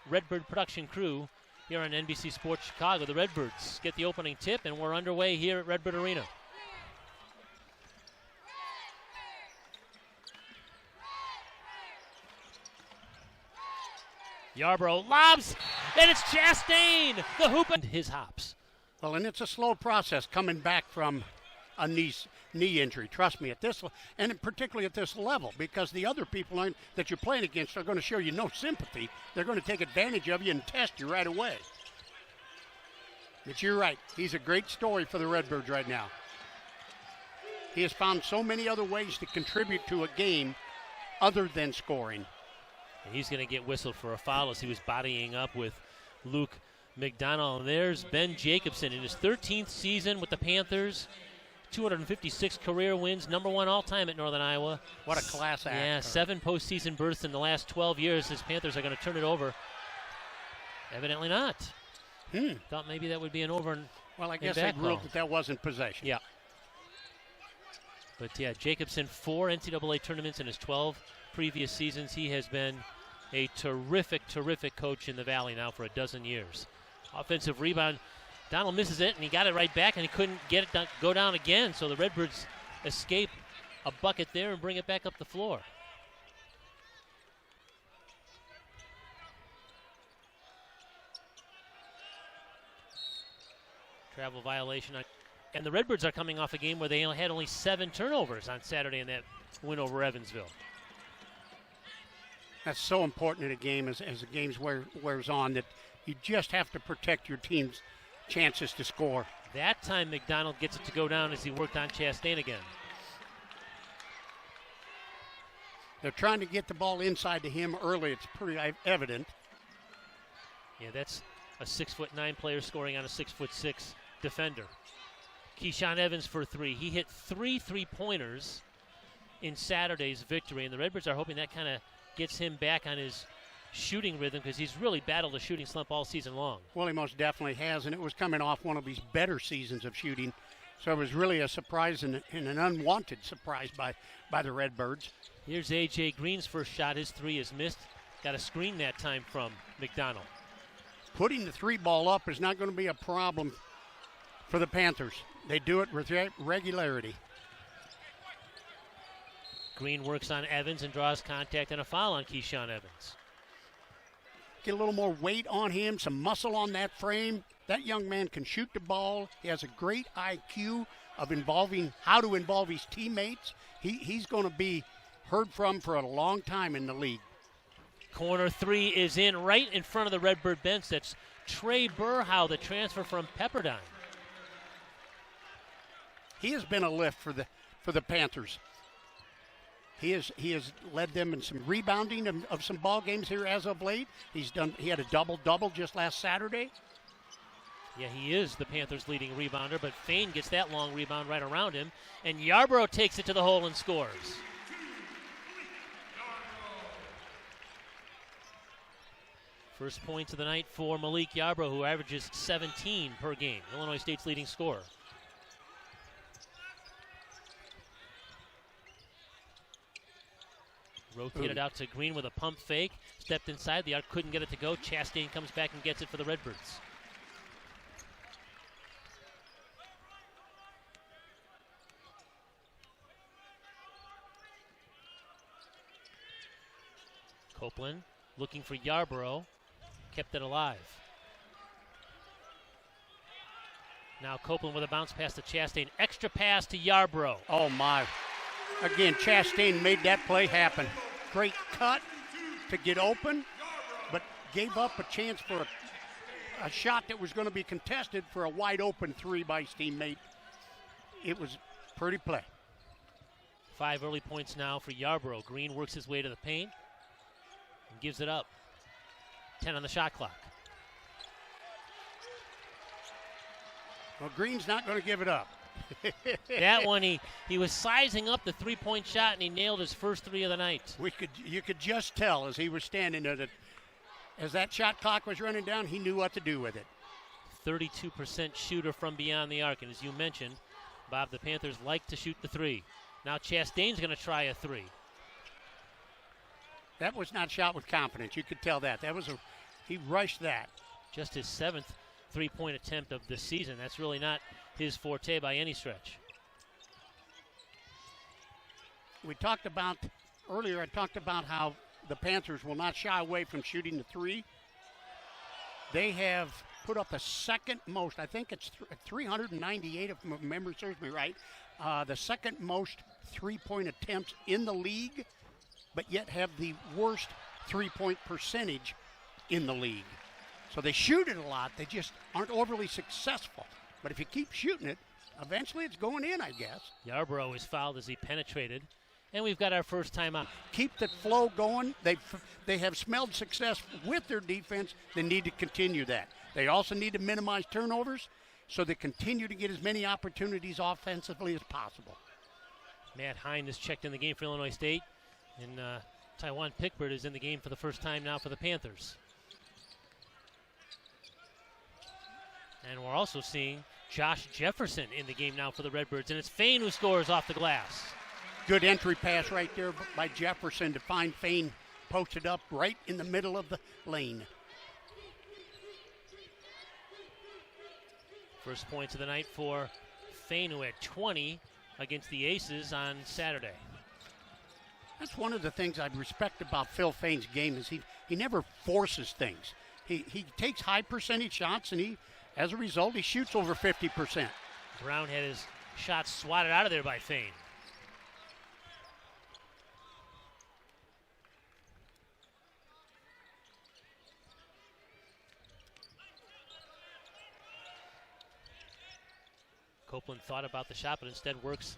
Redbird production crew here on NBC Sports Chicago. The Redbirds get the opening tip, and we're underway here at Redbird Arena. Yarbrough lobs, and it's Chastain, the hoop, and his hops. Well, and it's a slow process coming back from a knee injury. Trust me, at this, and particularly at this level, because the other people that you're playing against are going to show you no sympathy. They're going to take advantage of you and test you right away. But you're right. He's a great story for the Redbirds right now. He has found so many other ways to contribute to a game other than scoring. And he's going to get whistled for a foul as he was bodying up with Luke McDonald. And there's Ben Jacobson in his 13th season with the Panthers. 256 career wins, number 1 all-time at Northern Iowa. What a class act. Yeah, 7 postseason berths in the last 12 years. His Panthers are going to turn it over. Evidently not. Thought maybe that would be an over. Well, I guess they ruled that wasn't possession. Yeah. But, yeah, Jacobson, 4 NCAA tournaments in his 12 previous seasons. He has been a terrific, terrific coach in the Valley now for a dozen years. Offensive rebound. Donald misses it, and he got it right back, and he couldn't get it done, go down again. So the Redbirds escape a bucket there and bring it back up the floor. Travel violation. And the Redbirds are coming off a game where they had only 7 turnovers on Saturday in that win over Evansville. That's so important in a game as the game wears on, that you just have to protect your team's chances to score. That time McDonald gets it to go down as he worked on Chastain again. They're trying to get the ball inside to him early. It's pretty evident. Yeah, that's a 6'9" player scoring on a 6'6" defender. Keyshawn Evans for 3. He hit 3 3-pointers in Saturday's victory, and the Redbirds are hoping that kind of gets him back on his shooting rhythm, because he's really battled a shooting slump all season long. Well, he most definitely has, and it was coming off one of his better seasons of shooting. So it was really a surprise and an unwanted surprise by the Redbirds. Here's A.J. Green's first shot. His 3 is missed. Got a screen that time from McDonald. Putting the 3 ball up is not going to be a problem for the Panthers. They do it with regularity. Green works on Evans and draws contact and a foul on Keyshawn Evans. Get a little more weight on him, some muscle on that frame. That young man can shoot the ball. He has a great IQ of how to involve his teammates. He's going to be heard from for a long time in the league. Corner 3 is in right in front of the Redbird bench. That's Trey Burhow, the transfer from Pepperdine. He has been a lift for the Panthers. He has led them in some rebounding of some ball games here as of late. He had a double-double just last Saturday. Yeah, he is the Panthers' leading rebounder, but Fain gets that long rebound right around him, and Yarbrough takes it to the hole and scores. First points of the night for Malik Yarbrough, who averages 17 per game, Illinois State's leading scorer. Rotated out to Green with a pump fake. Stepped inside. The arc couldn't get it to go. Chastain comes back and gets it for the Redbirds. Copeland looking for Yarbrough. Kept it alive. Now Copeland with a bounce pass to Chastain. Extra pass to Yarbrough. Oh, my. Again, Chastain made that play happen. Great cut to get open, but gave up a chance for a shot that was going to be contested for a wide-open 3 by his teammate. It was pretty play. 5 early points now for Yarbrough. Green works his way to the paint and gives it up. 10 on the shot clock. Well, Green's not going to give it up. That one, he was sizing up the 3-point shot, and he nailed his first 3 of the night. You could just tell as he was standing there that as that shot clock was running down, he knew what to do with it. 32% shooter from beyond the arc, and as you mentioned, Bob, the Panthers like to shoot the 3. Now Chastain's going to try a 3. That was not shot with confidence. You could tell that. That was He rushed that. Just his 7th three-point attempt of the season. That's really not his forte by any stretch. We talked about, earlier I talked about how the Panthers will not shy away from shooting the three. They have put up the second most, I think it's 398 if my memory serves me right, the second most three-point attempts in the league, but yet have the worst three-point percentage in the league. So they shoot it a lot, they just aren't overly successful. But if you keep shooting it, eventually it's going in, I guess. Yarbrough is fouled as he penetrated. And we've got our first timeout. Keep the flow going. They have smelled success with their defense. They need to continue that. They also need to minimize turnovers so they continue to get as many opportunities offensively as possible. Matt Hine is checked in the game for Illinois State. And Taiwan Pickford is in the game for the first time now for the Panthers. And we're also seeing Josh Jefferson in the game now for the Redbirds. And it's Fain who scores off the glass. Good entry pass right there by Jefferson to find Fain posted up right in the middle of the lane. First points of the night for Fain, who had 20 against the Aces on Saturday. That's one of the things I respect about Phil Fain's game is he never forces things. He takes high percentage shots, and as a result, he shoots over 50%. Brown had his shot swatted out of there by Fain. Copeland thought about the shot, but instead works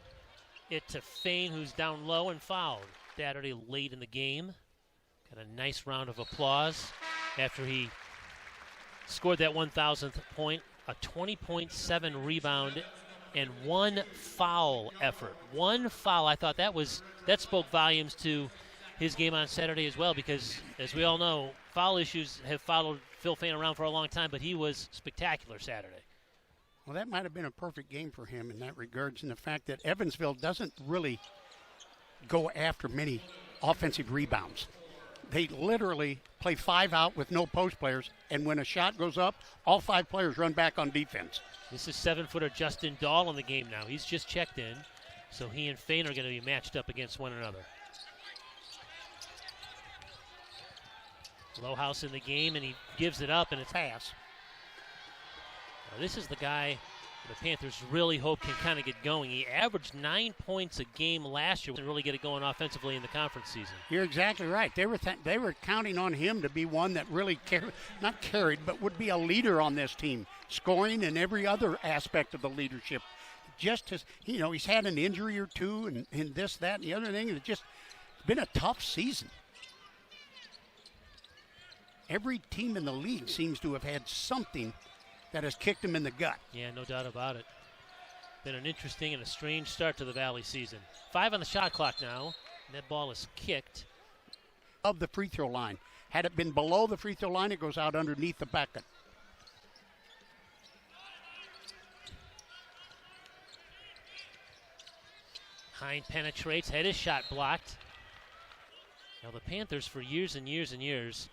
it to Fain, who's down low and fouled. Saturday late in the game. Got a nice round of applause after he scored that 1,000th point, a 20.7 rebound, and one foul effort. One foul. I thought that spoke volumes to his game on Saturday as well, because as we all know, foul issues have followed Phil Fain around for a long time, but he was spectacular Saturday. Well, that might have been a perfect game for him in that regards, and the fact that Evansville doesn't really go after many offensive rebounds. They literally play 5 out with no post players, and when a shot goes up, all 5 players run back on defense. This is 7-footer Justin Dahl in the game now. He's just checked in, so he and Fain are going to be matched up against one another. Lowhouse in the game, and he gives it up, and it's pass. Now, this is the guy the Panthers really hope can kind of get going. He averaged 9 points a game last year and really get it going offensively in the conference season. You're exactly right. They were counting on him to be one that really would be a leader on this team, scoring and every other aspect of the leadership. Just as he's had an injury or two and this, that, and the other thing. It's just been a tough season. Every team in the league seems to have had something that has kicked him in the gut. Yeah, no doubt about it. Been an interesting and a strange start to the Valley season. 5 on the shot clock now, and that ball is kicked. Of the free throw line. Had it been below the free throw line, it goes out underneath the bucket. Hine penetrates, had his shot blocked. Now the Panthers for years and years and years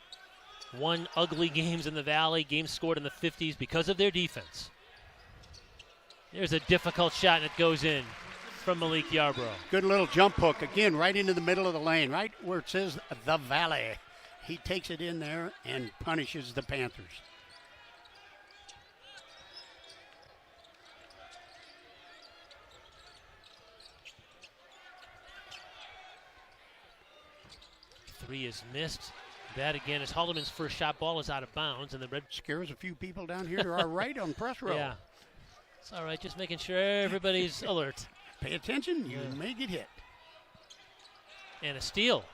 won ugly games in the Valley, games scored in the 50s because of their defense. There's a difficult shot, and it goes in from Malik Yarbrough. Good little jump hook, again, right into the middle of the lane, right where it says the Valley. He takes it in there and punishes the Panthers. Three is missed. That again is Haldeman's first shot. Ball is out of bounds, and the Red scares a few people down here to our right on press row. Yeah, it's all right. Just making sure everybody's alert. Pay attention. You may get hit. And a steal.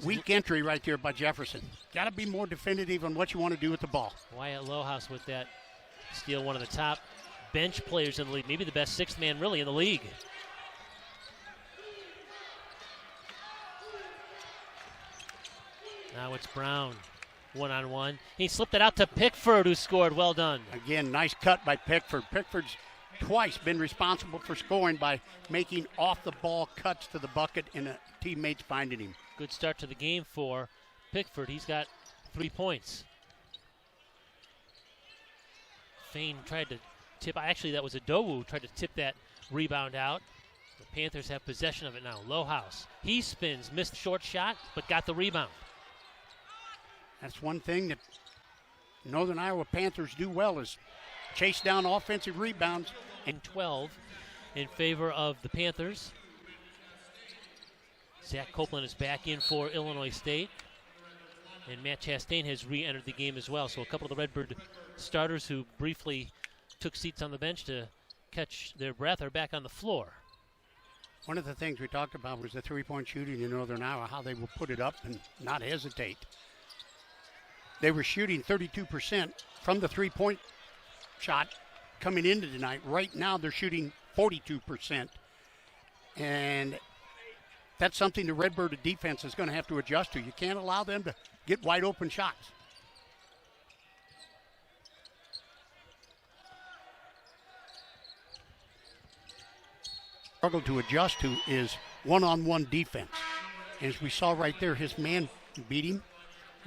Weak entry right there by Jefferson. Got to be more definitive on what you want to do with the ball. Wyatt Lowhouse with that steal. One of the top bench players in the league, maybe the best sixth man really in the league. Now it's Brown, one-on-one. He slipped it out to Pickford, who scored. Well done. Again, nice cut by Pickford. Pickford's twice been responsible for scoring by making off-the-ball cuts to the bucket and teammates finding him. Good start to the game for Pickford. He's got 3 points. Fain tried to tip. Actually, that was Adowu tried to tip that rebound out. The Panthers have possession of it now. Lohaus. He spins, missed short shot, but got the rebound. That's one thing that Northern Iowa Panthers do well is chase down offensive rebounds. And 12 in favor of the Panthers. Zach Copeland is back in for Illinois State. And Matt Chastain has re-entered the game as well. So a couple of the Redbird starters who briefly took seats on the bench to catch their breath are back on the floor. One of the things we talked about was the three-point shooting in Northern Iowa, how they will put it up and not hesitate. They were shooting 32% from the three-point shot coming into tonight. Right now they're shooting 42%. And that's something the Redbird defense is going to have to adjust to. You can't allow them to get wide open shots. Struggle to adjust to is one-on-one defense. As we saw right there, his man beat him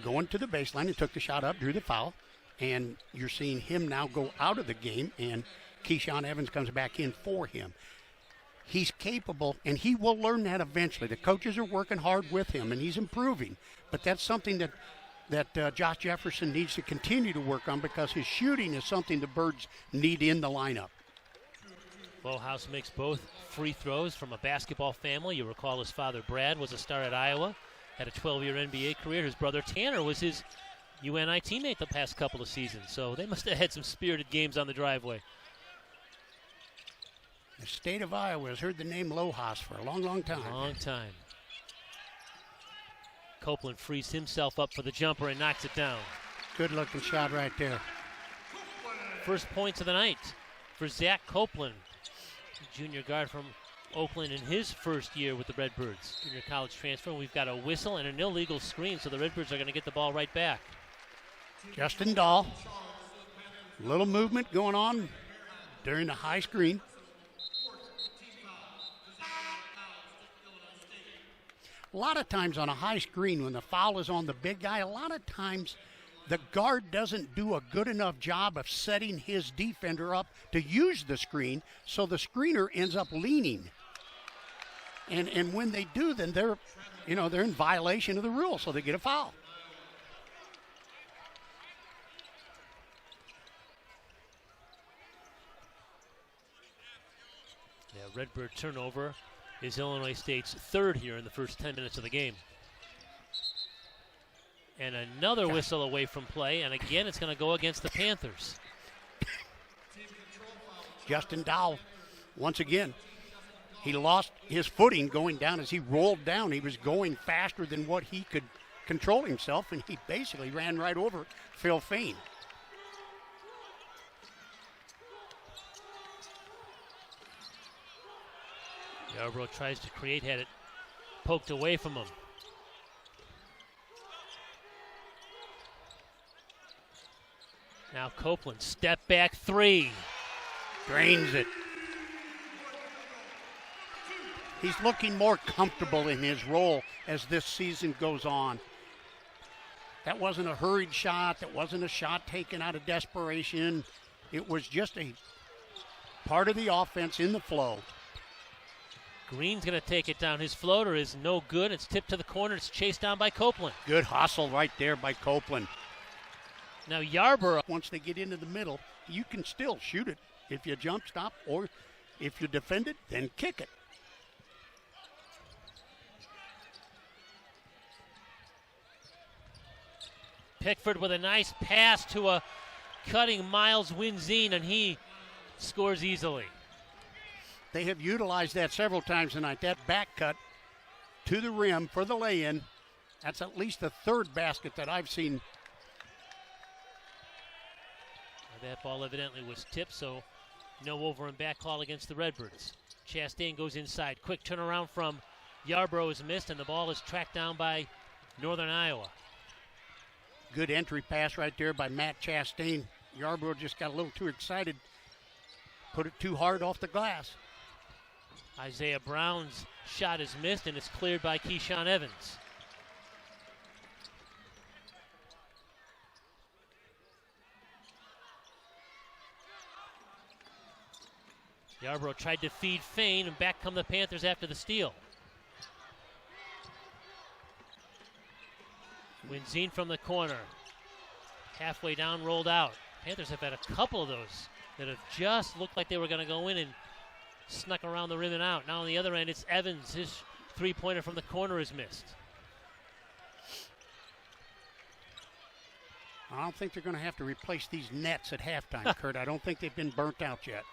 going to the baseline and took the shot up, drew the foul, and you're seeing him now go out of the game, and Keyshawn Evans comes back in for him. He's capable, and he will learn that eventually. The coaches are working hard with him, and he's improving. But that's something that Josh Jefferson needs to continue to work on because his shooting is something the Birds need in the lineup. Lohaus makes both free throws from a basketball family. You recall his father, Brad, was a star at Iowa, had a 12-year NBA career. His brother, Tanner, was his UNI teammate the past couple of seasons. So they must have had some spirited games on the driveway. The state of Iowa has heard the name Lohaus for a long, long time. Long time. Copeland frees himself up for the jumper and knocks it down. Good-looking shot right there. First points of the night for Zach Copeland, junior guard from Oakland in his first year with the Redbirds. Junior college transfer. And we've got a whistle and an illegal screen, so the Redbirds are going to get the ball right back. Justin Dahl. Little movement going on during the high screen. A lot of times on a high screen when the foul is on the big guy, a lot of times the guard doesn't do a good enough job of setting his defender up to use the screen, so the screener ends up leaning. And when they do, then they're in violation of the rule, so they get a foul. Yeah, Redbird turnover is Illinois State's third here in the first 10 minutes of the game. And another whistle away from play, and again it's going to go against the Panthers. Justin Dahl, once again, he lost his footing going down. As he rolled down, he was going faster than what he could control himself, and he basically ran right over Phil Fain. Yarbrough tries to create, had it poked away from him. Now Copeland, step back three. Drains it. He's looking more comfortable in his role as this season goes on. That wasn't a hurried shot. That wasn't a shot taken out of desperation. It was just a part of the offense in the flow. Green's going to take it down. His floater is no good. It's tipped to the corner. It's chased down by Copeland. Good hustle right there by Copeland. Now Yarborough. Once they get into the middle, you can still shoot it if you jump stop, or if you defend it, then kick it. Pickford with a nice pass to a cutting Miles Winzine, and he scores easily. They have utilized that several times tonight. That back cut to the rim for the lay-in. That's at least the third basket that I've seen. That ball evidently was tipped, so no over and back call against the Redbirds. Chastain goes inside. Quick turnaround from Yarbrough is missed, and the ball is tracked down by Northern Iowa. Good entry pass right there by Matt Chastain. Yarbrough just got a little too excited. Put it too hard off the glass. Isaiah Brown's shot is missed, and it's cleared by Keyshawn Evans. Yarbrough tried to feed Fain, and back come the Panthers after the steal. Winzine from the corner. Halfway down, rolled out. Panthers have had a couple of those that have just looked like they were going to go in and snuck around the rim and out. Now on the other end, it's Evans. His three-pointer from the corner is missed. I don't think they're going to have to replace these nets at halftime, Kurt. I don't think they've been burnt out yet.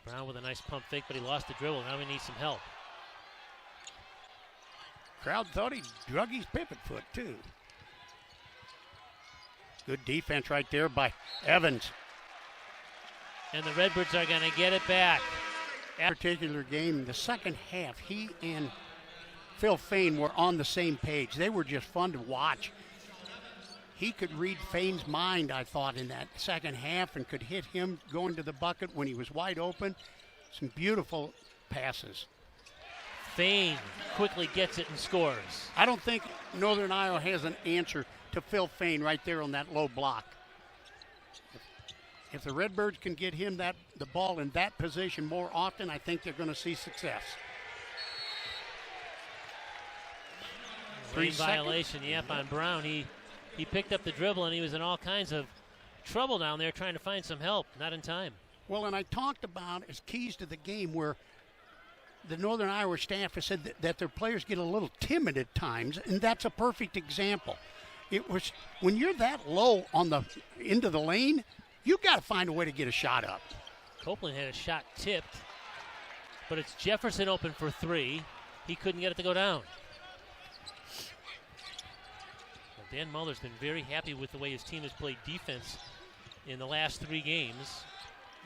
Brown with a nice pump fake, but he lost the dribble. Now we need some help. Crowd thought he drug his pivot foot, too. Good defense right there by Evans. And the Redbirds are going to get it back. Particular game, the second half, he and Phil Fain were on the same page. They were just fun to watch. He could read Fain's mind, I thought, in that second half and could hit him going to the bucket when he was wide open. Some beautiful passes. Fain quickly gets it and scores. I don't think Northern Iowa has an answer to Phil Fain right there on that low block. If the Redbirds can get him the ball in that position more often, I think they're going to see success. Lane violation, yep, on Brown. He picked up the dribble and he was in all kinds of trouble down there trying to find some help. Not in time. Well, and I talked about as keys to the game where the Northern Iowa staff has said that their players get a little timid at times, and that's a perfect example. It was when you're that low on the into the lane, you got to find a way to get a shot up. Copeland had a shot tipped, but it's Jefferson open for three. He couldn't get it to go down. Well, Dan Muller's been very happy with the way his team has played defense in the last 3 games.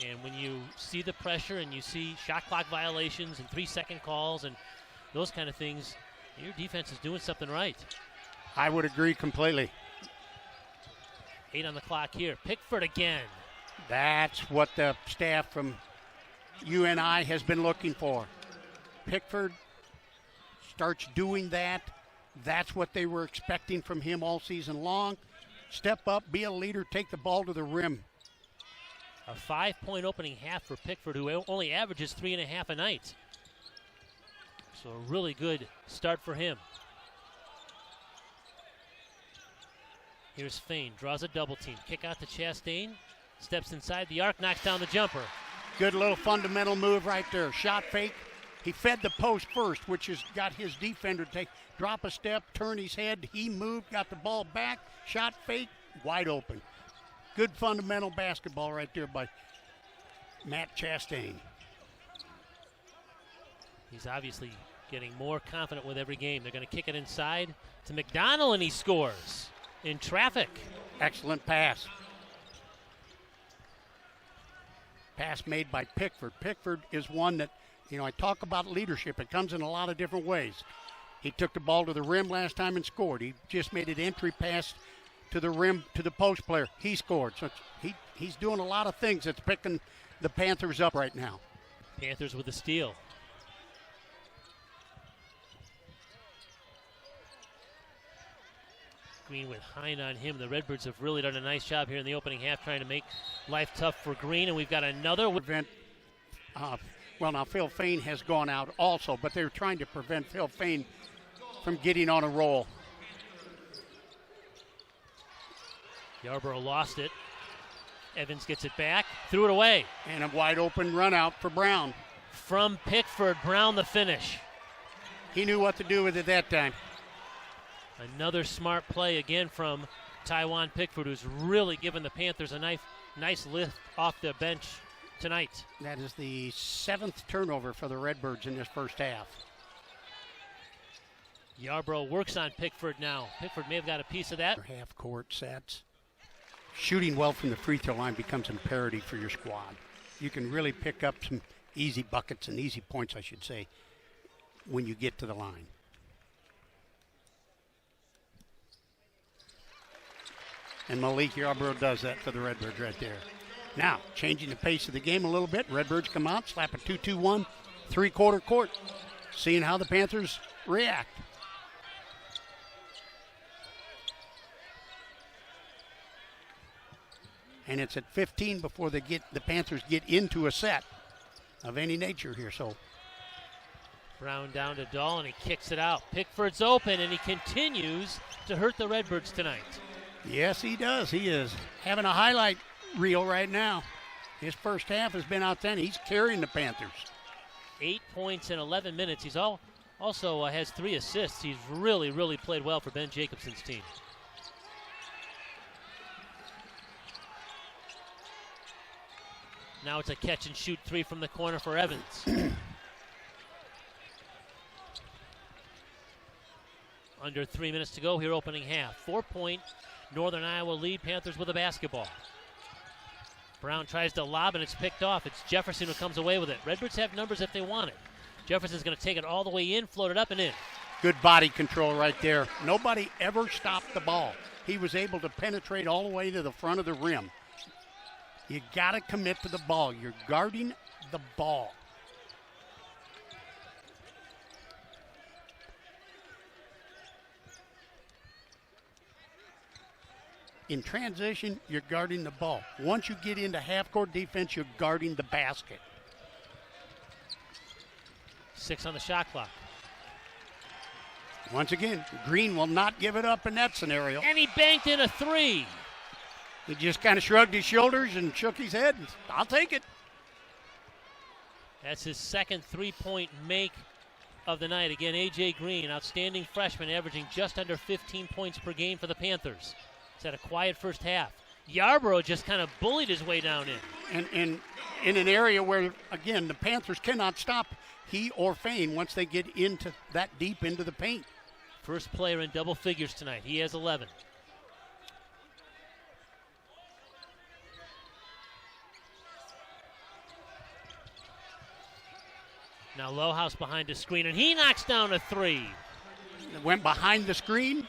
And when you see the pressure and you see shot clock violations and 3-second calls and those kind of things, your defense is doing something right. I would agree completely. 8 on the clock here. Pickford again. That's what the staff from UNI has been looking for. Pickford starts doing that. That's what they were expecting from him all season long. Step up, be a leader, take the ball to the rim. A 5-point opening half for Pickford, who only averages 3.5 a night. So a really good start for him. Here's Fain, draws a double team. Kick out to Chastain, steps inside the arc, knocks down the jumper. Good little fundamental move right there. Shot fake. He fed the post first, which has got his defender to drop a step, turn his head. He moved, got the ball back, shot fake, wide open. Good fundamental basketball right there by Matt Chastain. He's obviously getting more confident with every game. They're going to kick it inside to McDonald, and he scores in traffic. Excellent pass. Pass made by Pickford. Pickford is one that, I talk about leadership. It comes in a lot of different ways. He took the ball to the rim last time and scored. He just made an entry pass to the rim, to the post player. He scored. So he's doing a lot of things that's picking the Panthers up right now. Panthers with the steal. Green with Hine on him. The Redbirds have really done a nice job here in the opening half trying to make life tough for Green, and we've got another. Now Phil Fain has gone out also, but they're trying to prevent Phil Fain from getting on a roll. Yarbrough lost it. Evans gets it back, threw it away. And a wide open run out for Brown. From Pickford, Brown the finish. He knew what to do with it that time. Another smart play again from Taiwan Pickford, who's really given the Panthers a nice lift off the bench tonight. That is the 7th turnover for the Redbirds in this first half. Yarbrough works on Pickford now. Pickford may have got a piece of that. Half-court sets. Shooting well from the free throw line becomes imperative for your squad. You can really pick up some easy buckets and easy points, I should say, when you get to the line. And Malik Yarbrough does that for the Redbirds right there. Now, changing the pace of the game a little bit. Redbirds come out, slap a 2-2-1, 3-quarter court. Seeing how the Panthers react. And it's at 15 before the Panthers get into a set of any nature here. So Brown down to Dahl, and he kicks it out. Pickford's open, and he continues to hurt the Redbirds tonight. yes, he does. He is having a highlight reel right now. His first half has been outstanding. He's carrying the Panthers. 8 points in 11 minutes. He's also has 3 assists. He's really, really played well for Ben Jacobson's team. Now it's a catch and shoot 3 from the corner for Evans. Under 3 minutes to go here, opening half. 4-point Northern Iowa lead. Panthers with a basketball. Brown tries to lob, and it's picked off. It's Jefferson who comes away with it. Redbirds have numbers if they want it. Jefferson's going to take it all the way in, float it up and in. Good body control right there. Nobody ever stopped the ball. He was able to penetrate all the way to the front of the rim. You got to commit to the ball. You're guarding the ball. In transition, you're guarding the ball. Once you get into half-court defense, you're guarding the basket. 6 on the shot clock. Once again, Green will not give it up in that scenario. And he banked in a 3. He just kind of shrugged his shoulders and shook his head. I'll take it. That's his second 3-point make of the night. Again, A.J. Green, outstanding freshman, averaging just under 15 points per game for the Panthers. He's had a quiet first half. Yarborough just kind of bullied his way down in. And in an area where, again, the Panthers cannot stop he or Fain once they get into that deep into the paint. First player in double figures tonight. He has 11. Now Lohaus behind the screen, and he knocks down a 3. It went behind the screen.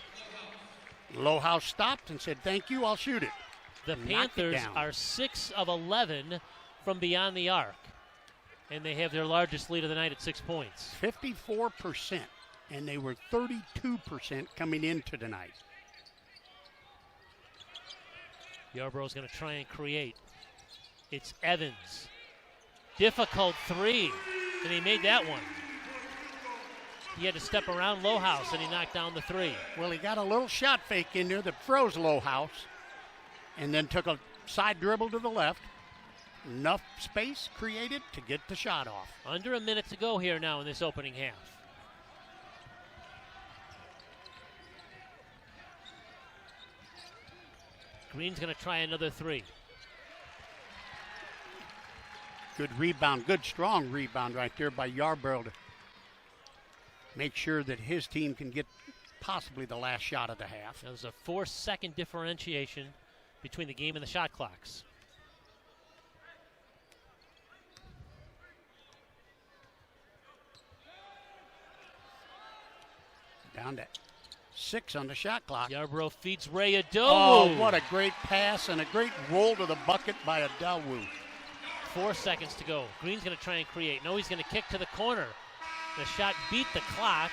Lohaus stopped and said, thank you, I'll shoot it. The Panthers are 6 of 11 from beyond the arc, and they have their largest lead of the night at 6 points. 54%, and they were 32% coming into tonight. Yarborough's going to try and create. It's Evans. Difficult 3, and he made that one. He had to step around Lohaus, and he knocked down the 3. Well, he got a little shot fake in there that froze Lohaus, and then took a side dribble to the left. Enough space created to get the shot off. Under a minute to go here now in this opening half. Green's going to try another 3. Good rebound, good strong rebound right there by Yarborough to make sure that his team can get possibly the last shot of the half. Now there's a 4-second differentiation between the game and the shot clocks. Down to 6 on the shot clock. Yarborough feeds Ray Adowu. Oh, what a great pass and a great roll to the bucket by Adowu. 4 seconds to go. Green's going to try and create. No, he's going to kick to the corner. The shot beat the clock,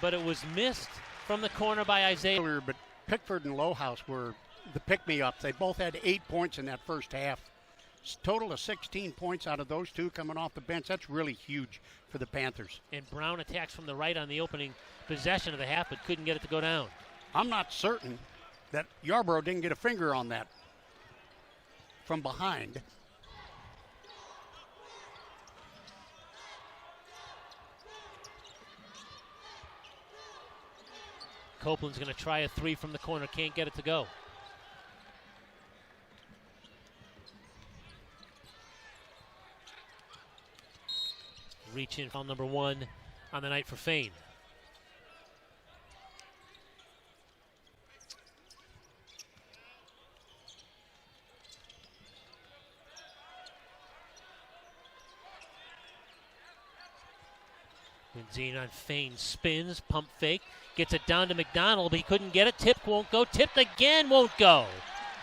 but it was missed from the corner by Isaiah. But Pickford and Lohaus were the pick-me-ups. They both had 8 points in that first half. Total of 16 points out of those two coming off the bench. That's really huge for the Panthers. And Brown attacks from the right on the opening possession of the half, but couldn't get it to go down. I'm not certain that Yarborough didn't get a finger on that from behind. Copeland's going to try a 3 from the corner. Can't get it to go. Reach in foul number 1 on the night for Fain. Benzine on Fain, spins, pump fake, gets it down to McDonald, but he couldn't get it. Tipped, won't go. Tipped again, won't go.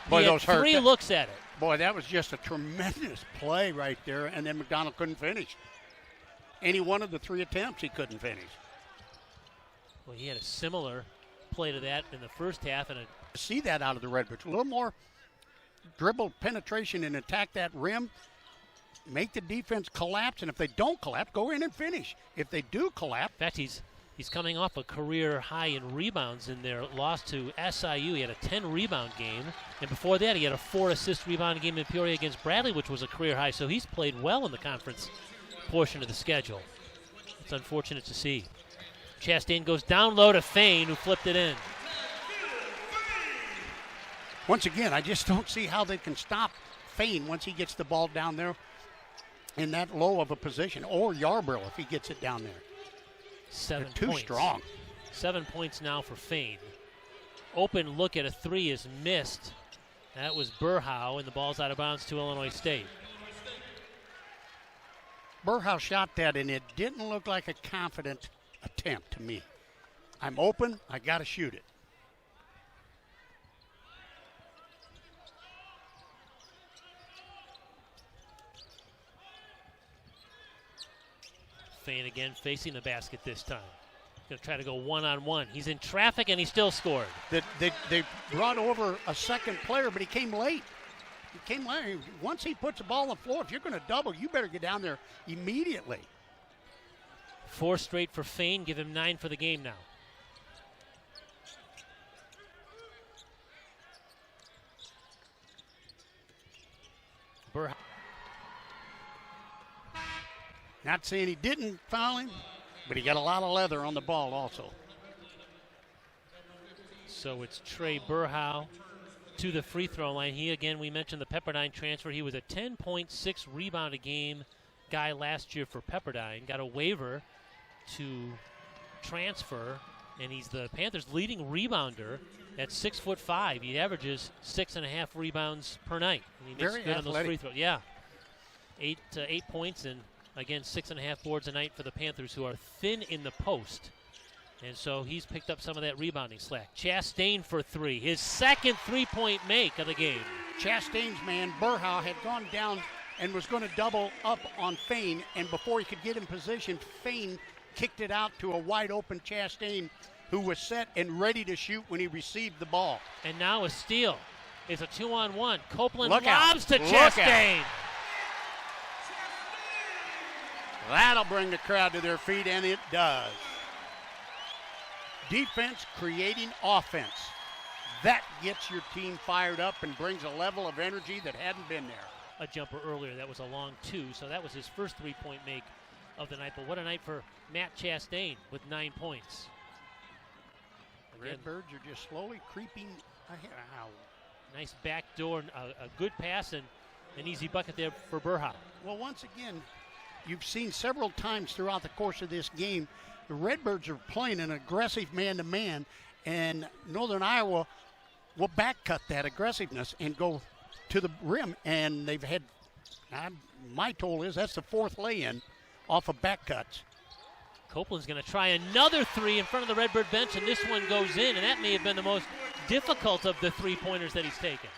Boy, he had those hurt. 3 looks at it. Boy, that was just a tremendous play right there, and then McDonald couldn't finish. Any one of the 3 attempts, he couldn't finish. Well, he had a similar play to that in the first half, and See that out of the Redbirds. A little more dribble penetration and attack that rim, make the defense collapse, and if they don't collapse, go in and finish. If they do collapse. In fact, he's coming off a career high in rebounds in their loss to SIU. He had a 10-rebound game, and before that he had a 4-assist rebounding game in Peoria against Bradley, which was a career high, so he's played well in the conference portion of the schedule. It's unfortunate to see. Chastain goes down low to Fain, who flipped it in. Once again, I just don't see how they can stop Fain once he gets the ball down there in that low of a position, or Yarborough if he gets it down there. 7 They're too points. strong. 7 points now for Fain. Open look at a three is missed. That was Burhow, and the ball's out of bounds to Illinois State. Burhow shot that, and it didn't look like a confident attempt to me. I'm open, I got to shoot it. Fain again facing the basket this time. Going to try to go one-on-one. He's in traffic, and he still scored. They brought over a second player, but he came late. He came late. Once he puts the ball on the floor, if you're going to double, you better get down there immediately. 4 straight for Fain. Give him 9 for the game now. Burhow. Not saying he didn't foul him, but he got a lot of leather on the ball also. So it's Trey Burhow to the free throw line. He, again, we mentioned the Pepperdine transfer. He was a 10.6 rebound a game guy last year for Pepperdine. Got a waiver to transfer, and he's the Panthers' leading rebounder at 6'5". He averages 6.5 rebounds per night. And he makes Very good on those athletic. free throws. Yeah, 8 points and again 6.5 boards a night for the Panthers, who are thin in the post. And so he's picked up some of that rebounding slack. Chastain for 3, his second three-point make of the game. Chastain's man, Burhow, had gone down and was going to double up on Fain, and before he could get in position, Fain kicked it out to a wide-open Chastain, who was set and ready to shoot when he received the ball. And now a steal. It's a 2-on-1. Copeland Look out. lobs to Look Chastain. That'll bring the crowd to their feet, and it does. Defense creating offense. That gets your team fired up and brings a level of energy that hadn't been there. A jumper earlier. That was a long 2, so that was his first three-point make of the night. But what a night for Matt Chastain with 9 points. Again, Redbirds are just slowly creeping ahead. Ow. nice backdoor, a good pass, and an easy bucket there for Burhow. Well, once again, you've seen several times throughout the course of this game, the Redbirds are playing an aggressive man-to-man, and Northern Iowa will back-cut that aggressiveness and go to the rim, and they've had, my toll is that's the 4th lay-in off of back cuts. Copeland's going to try another 3 in front of the Redbird bench, and this one goes in, and that may have been the most difficult of the 3-pointers that he's taken.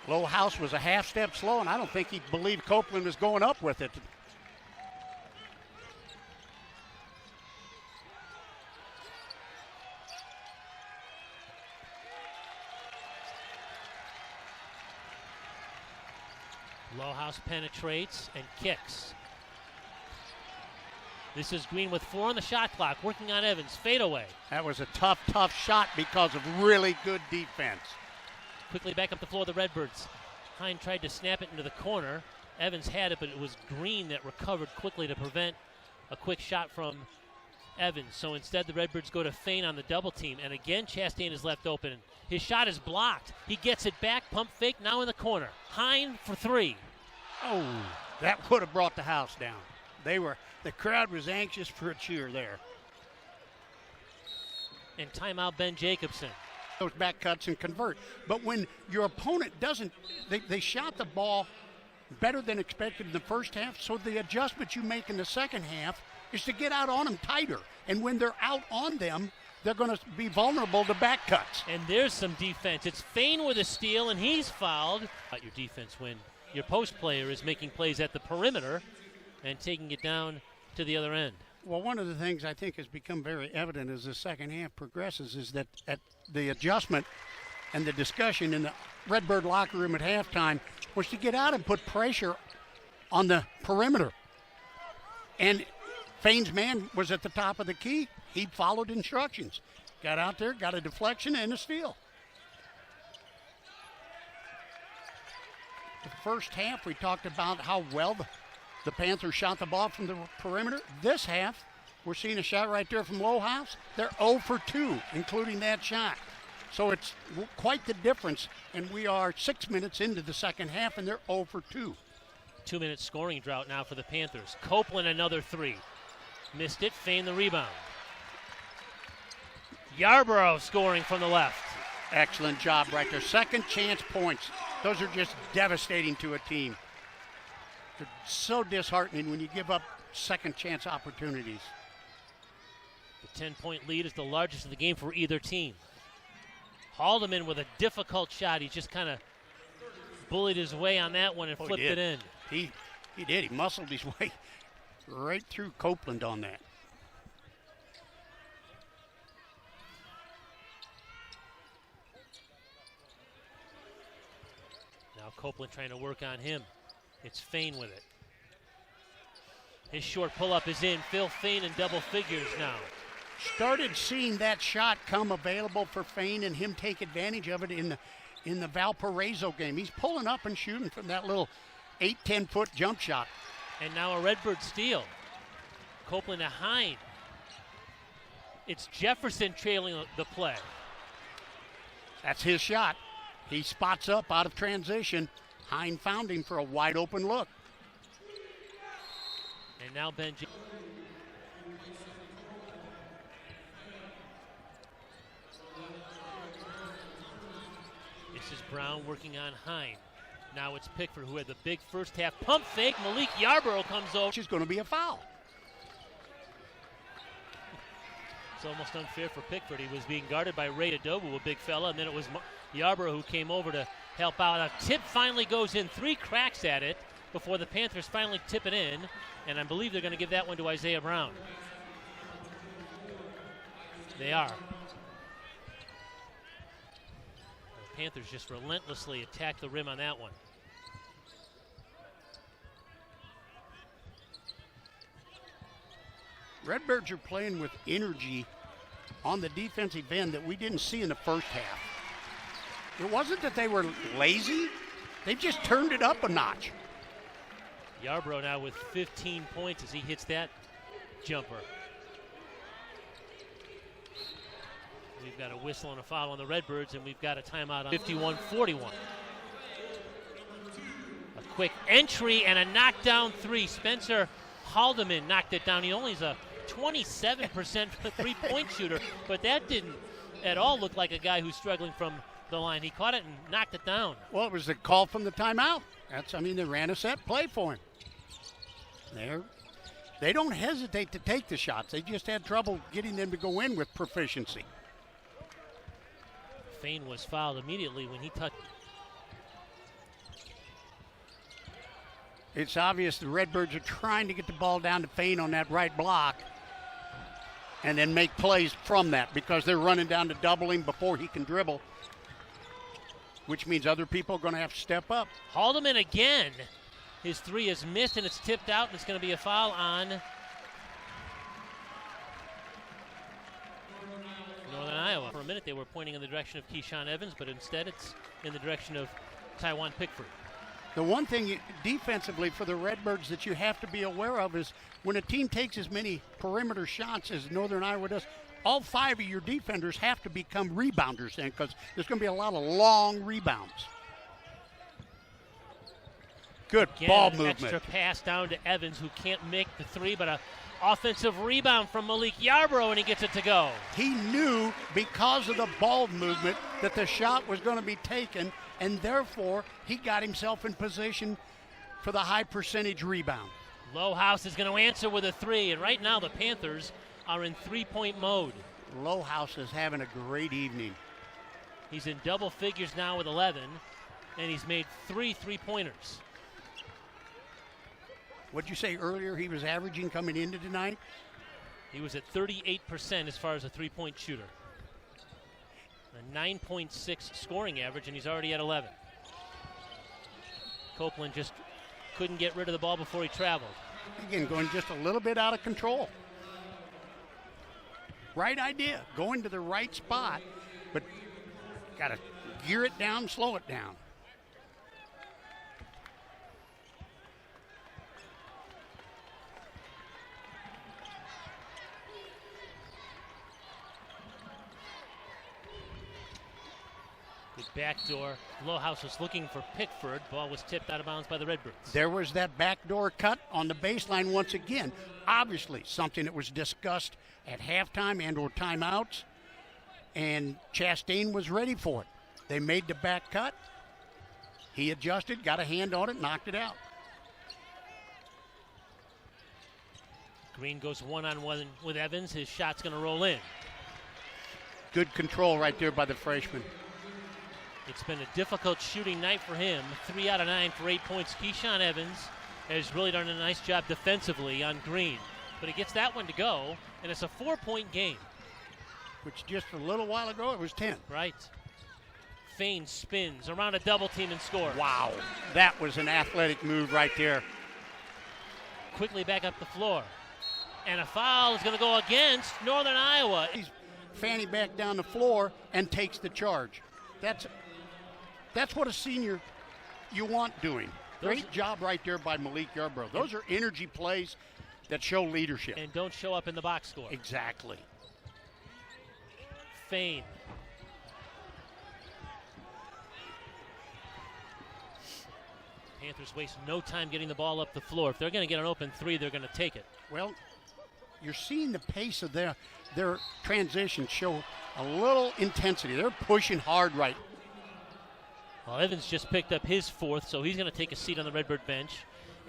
House was a half step slow, and I don't think he believed Copeland was going up with it. Lowhouse penetrates and kicks. This is Green with 4 on the shot clock, working on Evans. Fadeaway. That was a tough shot because of really good defense. Quickly back up the floor of the Redbirds. Hine tried to snap it into the corner. Evans had it, but it was Green that recovered quickly to prevent a quick shot from Evans. So instead, the Redbirds go to Fain on the double team. And again, Chastain is left open. His shot is blocked. He gets it back, pump fake, now in the corner. Hine for 3. Oh, that would have brought the house down. The crowd was anxious for a cheer there. And timeout Ben Jacobson. Those back cuts and convert. But when your opponent doesn't, they shot the ball better than expected in the first half, so the adjustment you make in the second half is to get out on them tighter. And when they're out on them, they're going to be vulnerable to back cuts. And there's some defense. It's Fain with a steal, and he's fouled. Your defense when your post player is making plays at the perimeter and taking it down to the other end. Well, one of the things I think has become very evident as the second half progresses is that at the adjustment and the discussion in the Redbird locker room at halftime was to get out and put pressure on the perimeter. And Fain's man was at the top of the key. He followed instructions. Got out there, got a deflection and a steal. The first half, we talked about how well the Panthers shot the ball from the perimeter. This half, we're seeing a shot right there from Lowhouse. They're 0 for 2, including that shot. So it's quite the difference, and we are 6 minutes into the second half, and they're 0 for 2. 2-minute scoring drought now for the Panthers. Copeland another three. Missed it, Fain the rebound. Yarborough scoring from the left. Excellent job right there. Second chance points. Those are just devastating to a team. They're so disheartening when you give up second chance opportunities. The 10-point lead is the largest of the game for either team. Haldeman with a difficult shot. He just kind of bullied his way on that one and flipped it in. He did. He muscled his way right through Copeland on that. Now Copeland trying to work on him. It's Fain with it. His short pull-up is in. Phil Fain in double figures now. Started seeing that shot come available for Fain and him take advantage of it in the Valparaiso game. He's pulling up and shooting from that little 8-10 foot jump shot. And now a Redbird steal. Copeland to Hine. It's Jefferson trailing the play. That's his shot. He spots up out of transition. Hine found him for a wide open look. And now Benji. This is Brown working on Hine. Now it's Pickford who had the big first half pump fake. Malik Yarborough comes over. Which is going to be a foul. It's almost unfair for Pickford. He was being guarded by Ray Adobu, a big fella, and then it was Yarborough who came over to help out. A tip finally goes in. 3 cracks at it before the Panthers finally tip it in, and I believe they're going to give that one to Isaiah Brown. They are. The Panthers just relentlessly attack the rim on that one. Redbirds are playing with energy on the defensive end that we didn't see in the first half. It wasn't that they were lazy. They just turned it up a notch. Yarborough now with 15 points as he hits that jumper. We've got a whistle and a foul on the Redbirds, and we've got a timeout on 51-41. A quick entry and a knockdown three. Spencer Haldeman knocked it down. He only is a 27% three-point shooter, but that didn't at all look like a guy who's struggling from the line. He caught it and knocked it down. Well, it was the call from the timeout. They ran a set play for him. They don't hesitate to take the shots. They just had trouble getting them to go in with proficiency. Fain was fouled immediately when he touched. It's obvious the Redbirds are trying to get the ball down to Fain on that right block and then make plays from that because they're running down to double him before he can dribble, which means other people are going to have to step up. Haldeman again. His three is missed, and it's tipped out, and it's going to be a foul on Northern Iowa. For a minute, they were pointing in the direction of Keyshawn Evans, but instead it's in the direction of Taiwan Pickford. The one thing defensively for the Redbirds that you have to be aware of is when a team takes as many perimeter shots as Northern Iowa does, all 5 of your defenders have to become rebounders then because there's going to be a lot of long rebounds. Good Again, ball an movement. Extra pass down to Evans, who can't make the three, but an offensive rebound from Malik Yarborough, and he gets it to go. He knew because of the ball movement that the shot was going to be taken, and therefore he got himself in position for the high percentage rebound. Lowhouse is going to answer with a three, and right now the Panthers are in three-point mode. Lowhouse is having a great evening. He's in double figures now with 11, and he's made 3 three-pointers. What'd you say earlier he was averaging coming into tonight? He was at 38% as far as a three-point shooter. A 9.6 scoring average, and he's already at 11. Copeland just couldn't get rid of the ball before he traveled. Again, going just a little bit out of control. Right idea, going to the right spot, but got to gear it down, slow it down. The backdoor. Lohaus was looking for Pickford. Ball was tipped out of bounds by the Redbirds. There was that backdoor cut on the baseline once again. Obviously, something that was discussed at halftime and or timeouts, and Chastain was ready for it. They made the back cut. He adjusted, got a hand on it, knocked it out. Green goes one-on-one with Evans. His shot's going to roll in. Good control right there by the freshman. It's been a difficult shooting night for him. 3 out of 9 for 8 points. Keyshawn Evans has really done a nice job defensively on Green. But he gets that one to go, and it's a 4-point game. Which just a little while ago, it was 10. Right. Fain spins around a double team and scores. Wow, that was an athletic move right there. Quickly back up the floor. And a foul is going to go against Northern Iowa. He's fanny back down the floor and takes the charge. That's what a senior you want doing. Great job right there by Malik Yarbrough. Those are energy plays that show leadership. And don't show up in the box score. Exactly. Fain. Panthers waste no time getting the ball up the floor. If they're going to get an open three, they're going to take it. Well, you're seeing the pace of their transition show a little intensity. They're pushing hard right. Well, Evans just picked up his fourth, so he's going to take a seat on the Redbird bench.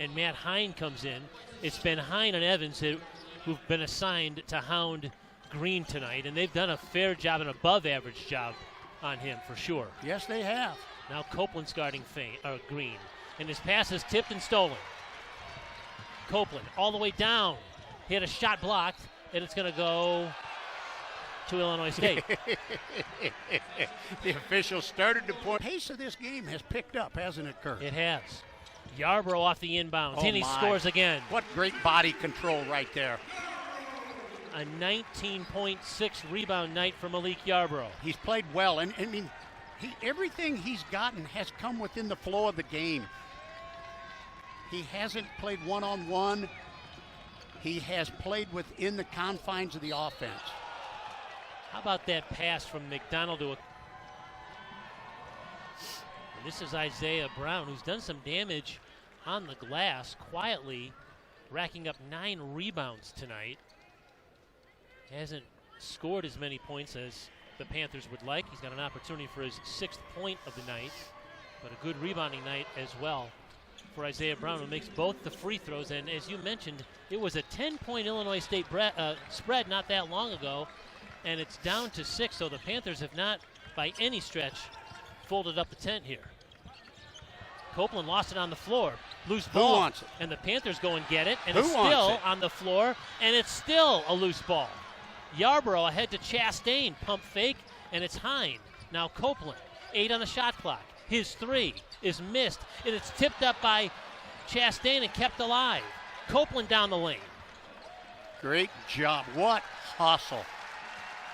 And Matt Hine comes in. It's been Hine and Evans who've been assigned to hound Green tonight, and they've done a fair job, an above-average job on him for sure. Yes, they have. Now Copeland's guarding Green, and his pass is tipped and stolen. Copeland all the way down. He had a shot blocked, and it's going to go to Illinois State. The official started to point. The pace of this game has picked up, hasn't it, Kurt? It has. Yarbrough off the inbounds, and he scores again. What great body control right there. A 19.6 rebound night for Malik Yarbrough. He's played well, and I mean, everything he's gotten has come within the flow of the game. He hasn't played one-on-one. He has played within the confines of the offense. How about that pass from McDonald to this is Isaiah Brown, who's done some damage on the glass quietly, racking up 9 rebounds tonight. Hasn't scored as many points as the Panthers would like. He's got an opportunity for his 6th point of the night, but a good rebounding night as well for Isaiah Brown, who makes both the free throws. And as you mentioned, it was a 10-point Illinois State spread not that long ago, and it's down to 6, so the Panthers have not, by any stretch, folded up the tent here. Copeland lost it on the floor. Loose ball. Who wants it? And the Panthers go and get it, and Who it's wants still it? on the floor, and it's still a loose ball. Yarbrough ahead to Chastain, pump fake, and it's Hine. Now Copeland, 8 on the shot clock. His 3 is missed, and it's tipped up by Chastain and kept alive. Copeland down the lane. Great job. What hustle.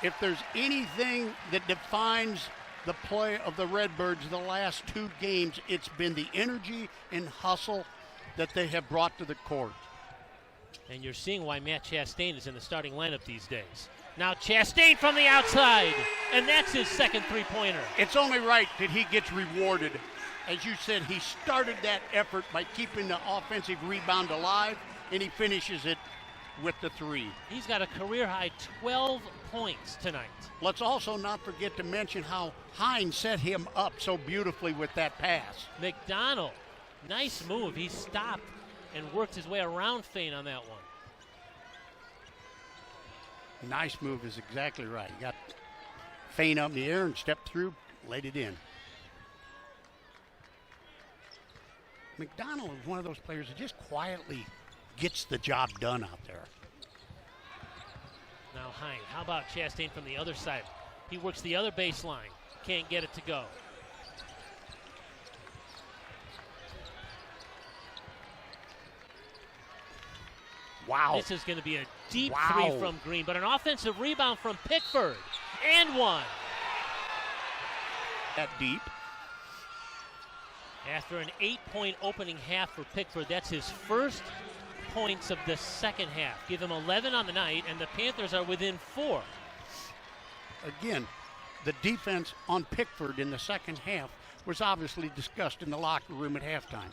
If there's anything that defines the play of the Redbirds the last 2 games, it's been the energy and hustle that they have brought to the court. And you're seeing why Matt Chastain is in the starting lineup these days. Now Chastain from the outside, and that's his second three-pointer. It's only right that he gets rewarded. As you said, he started that effort by keeping the offensive rebound alive, and he finishes it with the 3. He's got a career-high 12 points tonight. Let's also not forget to mention how Hines set him up so beautifully with that pass. McDonald, nice move. He stopped and worked his way around Fain on that one. Nice move is exactly right. He got Fain up in the air and stepped through, laid it in. McDonald is one of those players that just quietly gets the job done out there. Now Hine, how about Chastain from the other side? He works the other baseline. Can't get it to go. Wow. This is going to be a deep three from Green, but an offensive rebound from Pickford. And one. That deep. After an 8-point opening half for Pickford, that's his first points of the second half. Give him 11 on the night, and the Panthers are within 4. Again, the defense on Pickford in the second half was obviously discussed in the locker room at halftime.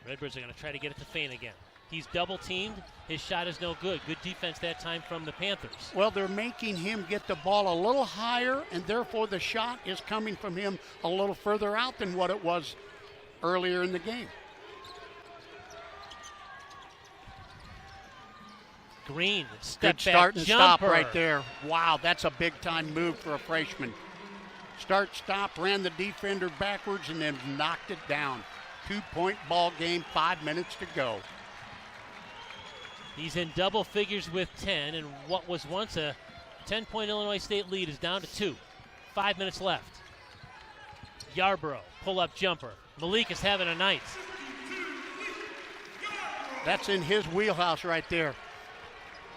Redbirds are going to try to get it to Fain again. He's double-teamed. His shot is no good. Good defense that time from the Panthers. Well, they're making him get the ball a little higher, and therefore the shot is coming from him a little further out than what it was earlier in the game. Green, step Good back start and jumper. stop right there. Wow, that's a big-time move for a freshman. Start, stop, ran the defender backwards, and then knocked it down. 2-point ball game, 5 minutes to go. He's in double figures with 10, and what was once a 10-point Illinois State lead is down to 2. 5 minutes left. Yarborough, pull-up jumper. Malik is having a night. That's in his wheelhouse right there.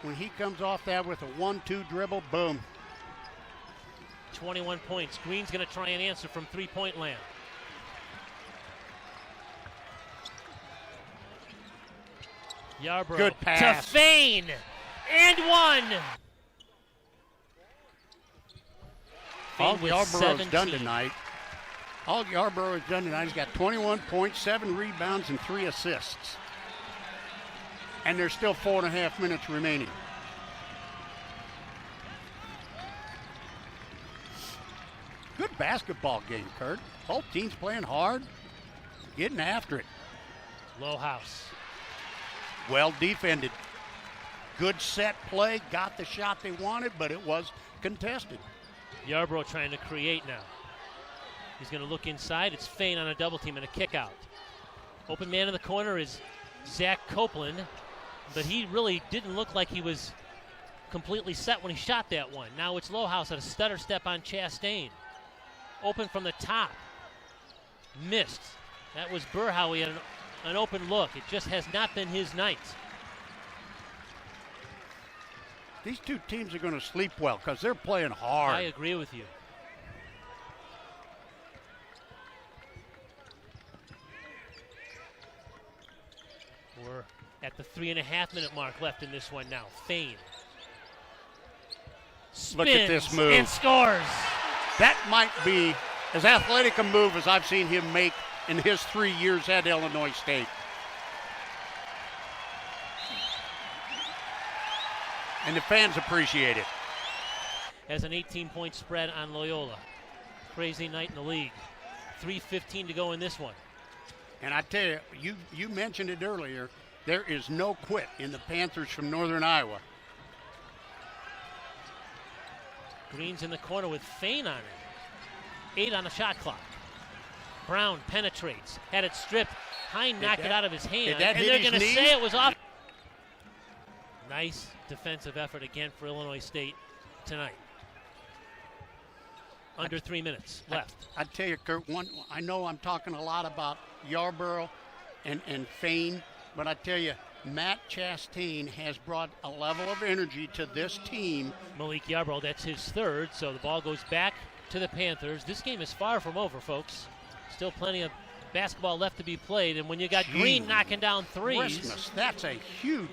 When he comes off that with a 1-2 dribble, boom. 21 points. Green's going to try and answer from three-point land. Yarborough Good pass. to Fain, and one. All Fain with Yarborough's 17. done tonight. All Yarborough has done tonight, he's got 21 points, 7 rebounds, and 3 assists. And there's still 4.5 minutes remaining. Good basketball game, Kurt. Both teams playing hard, getting after it. Low house. Well defended. Good set play, got the shot they wanted, but it was contested. Yarborough trying to create now. He's going to look inside. It's Fain on a double team and a kick out. Open man in the corner is Zach Copeland, but he really didn't look like he was completely set when he shot that one. Now it's Lowhouse at a stutter step on Chastain. Open from the top. Missed. That was Burhowie at an open look. It just has not been his night. These two teams are going to sleep well because they're playing hard. I agree with you. We're at the 3.5-minute mark left in this one now. Fain. Look at this Spins move. and scores. That might be as athletic a move as I've seen him make in his 3 years at Illinois State. And the fans appreciate it. Has an 18-point spread on Loyola. Crazy night in the league. 3:15 to go in this one. And I tell you, you mentioned it earlier, there is no quit in the Panthers from Northern Iowa. Green's in the corner with Fain on it. 8 on the shot clock. Brown penetrates. Had it stripped. Hine knocked it out of his hand. that And hit they're his going to knee? say it was off. Nice defensive effort again for Illinois State tonight. Under 3 minutes left. I tell you, Kurt, I know I'm talking a lot about Yarborough and Fain, but I tell you, Matt Chastain has brought a level of energy to this team. Malik Yarbrough, that's his third, so the ball goes back to the Panthers. This game is far from over, folks. Still plenty of basketball left to be played, and when you got Green knocking down threes. Christmas, that's a huge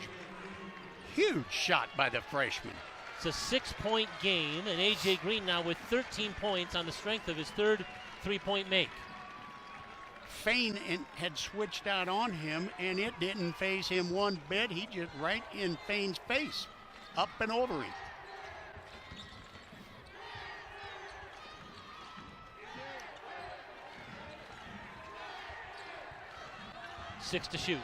shot by the freshman. It's a 6-point game, and A.J. Green now with 13 points on the strength of his third three-point make. Fain had switched out on him, and it didn't faze him one bit. He just right in Fain's face, up and over him. Six to shoot.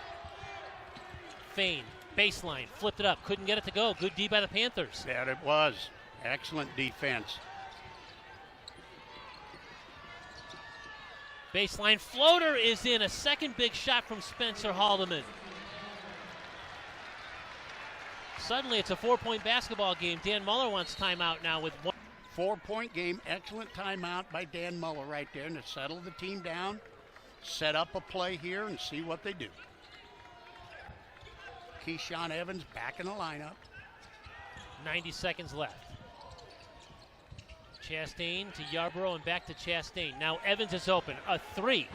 Fain, baseline, flipped it up, couldn't get it to go. Good D by the Panthers. That it was. Excellent defense. Baseline floater is in. A second big shot from Spencer Haldeman. Suddenly it's a 4-point basketball game. Dan Muller wants timeout now with 1. 4-point game. Excellent timeout by Dan Muller right there, and to settle the team down, set up a play here and see what they do. Keyshawn Evans back in the lineup. 90 seconds left. Chastain to Yarborough and back to Chastain. Now Evans is open. A 3.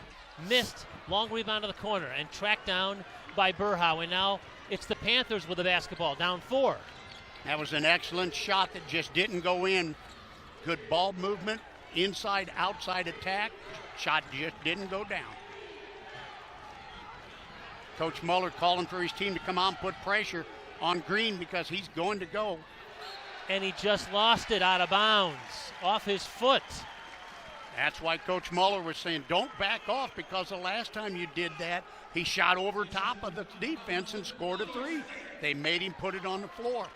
Missed. Long rebound to the corner and tracked down by Burhow. And now it's the Panthers with the basketball. Down 4. That was an excellent shot that just didn't go in. Good ball movement. Inside, outside attack. Shot just didn't go down. Coach Muller calling for his team to come out and put pressure on Green because he's going to go. And he just lost it out of bounds, off his foot. That's why Coach Muller was saying, don't back off, because the last time you did that, he shot over top of the defense and scored a 3. They made him put it on the floor.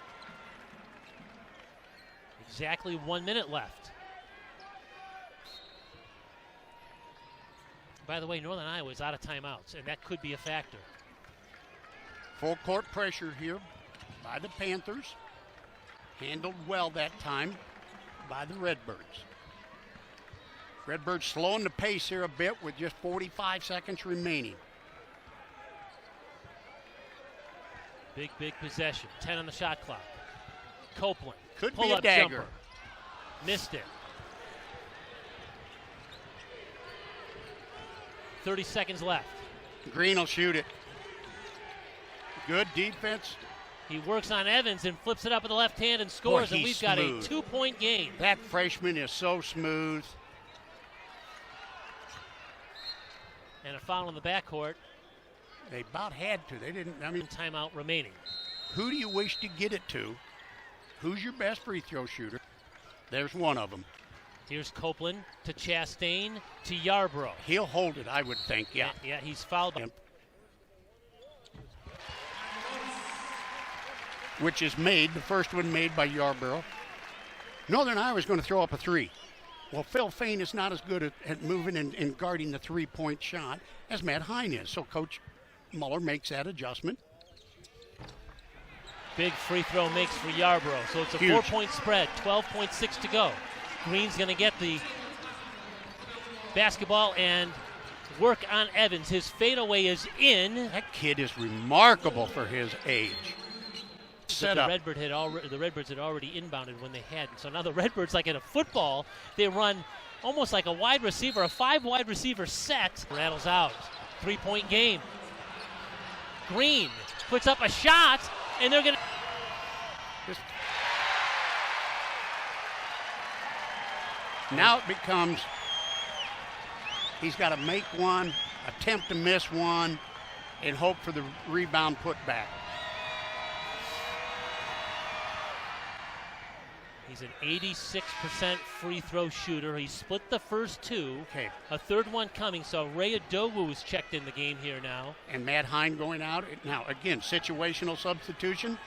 Exactly 1 minute left. By the way, Northern Iowa is out of timeouts, and that could be a factor. Full court pressure here by the Panthers. Handled well that time by the Redbirds. Redbirds slowing the pace here a bit with just 45 seconds remaining. Big possession. 10 on the shot clock. Copeland. Could be a dagger. Jumper. Missed it. 30 seconds left. Green will shoot it. Good defense. He works on Evans and flips it up with the left hand and scores, Boy, and we've got a 2-point game. That freshman is so smooth. And a foul in the backcourt. They about had to. They didn't. I mean, Timeout remaining. who do you wish to get it to? Who's your best free throw shooter? There's one of them. Here's Copeland to Chastain to Yarborough. He'll hold it, I would think, yeah. Yeah, he's fouled. Yep. Which is made, the first one made by Yarborough. Northern Iowa is going to throw up a 3. Well, Phil Fain is not as good at moving and guarding the 3-point shot as Matt Hine is. So Coach Muller makes that adjustment. Big free throw makes for Yarborough. So it's a Huge. 4-point spread, 12.6 to go. Green's going to get the basketball and work on Evans. His fadeaway is in. That kid is remarkable for his age. Set up. The Redbirds had already inbounded when they hadn't. So now the Redbirds, like in a football, they run almost like a wide receiver, a 5 wide receiver set. Rattles out. 3-point game. Green puts up a shot, and they're going to. Now it becomes, he's got to make one, attempt to miss one, and hope for the rebound put back. He's an 86% free throw shooter. He split the first 2. Okay. A third one coming. So Ray Adowu is checked in the game here now. And Matt Hine going out. Now, again, situational substitution.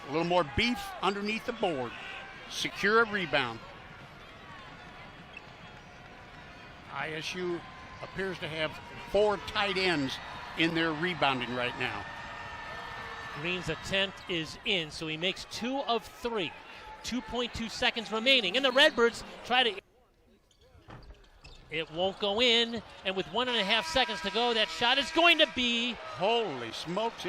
A little more beef underneath the board. Secure a rebound. ISU appears to have 4 tight ends in their rebounding right now. Green's attempt is in, so he makes 2 of 3. 2.2 seconds remaining, and the Redbirds try to. It won't go in, and with 1.5 seconds to go, that shot is going to be. Holy smokes,